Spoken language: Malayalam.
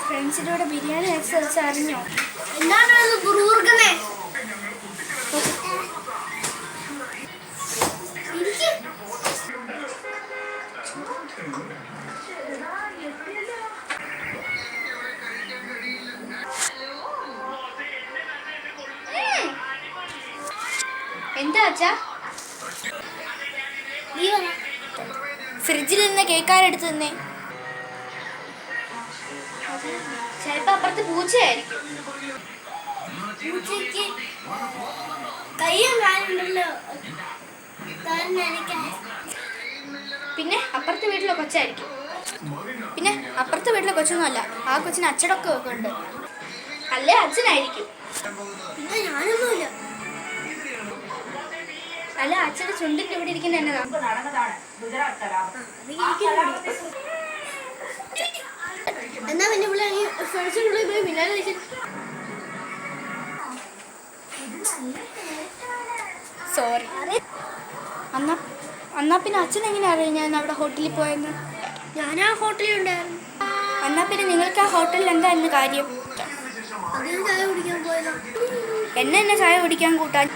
ഫ്രണ്ട്സിൻ്റെ കൂടെ ബിരിയാണി കഴിച്ച് അറിഞ്ഞോ? എന്താണ് കുറുകുറുക്കുന്നേ? എന്താ അച്ഛാ? ഫ്രിഡ്ജിൽ നിന്ന് കേക്കാരെടുത്ത് തന്നെ. ചിലപ്പോ അപ്പുറത്ത് പൂച്ചയായിരിക്കും. പൂച്ചയ്ക്ക് കയ്യും കാലുണ്ടല്ലോ. പിന്നെ അപ്പുറത്തെ വീട്ടിലെ കൊച്ചായിരിക്കും. പിന്നെ അപ്പുറത്തെ വീട്ടിലെ കൊച്ചൊന്നും അല്ല, ആ കൊച്ചിന് അച്ചടക്കം ഒക്കെ ഉണ്ട്. അല്ലേ അച്ഛനായിരിക്കും. പിന്നെ ഞാനൊന്നുമില്ല. അല്ല അച്ഛൻ്റെ ചുണ്ടിൻ്റെ ഇവിടെ ഇരിക്കുന്ന എന്നതാ? എന്നാ പിന്നെ ഇവിടെ ഫ്രണ്ട്സിനുള്ളിൽ പോയി ബിരിയാണി കഴിച്ചു. സോറി. എന്നാ പിന്നെ അച്ഛൻ എങ്ങനെ അറിയാം ഞാൻ അവിടെ ഹോട്ടലിൽ പോയെന്ന്? ഞാൻ ആ ഹോട്ടലിൽ ഉണ്ടായിരുന്നു. എന്നാ പിന്നെ നിങ്ങൾക്ക് ആ ഹോട്ടലിൽ എന്തായിരുന്നു കാര്യം? അതിന് ചായ കുടിക്കാൻ പോയതാ. എന്നെ ചായ കുടിക്കാൻ കൂട്ടാൻ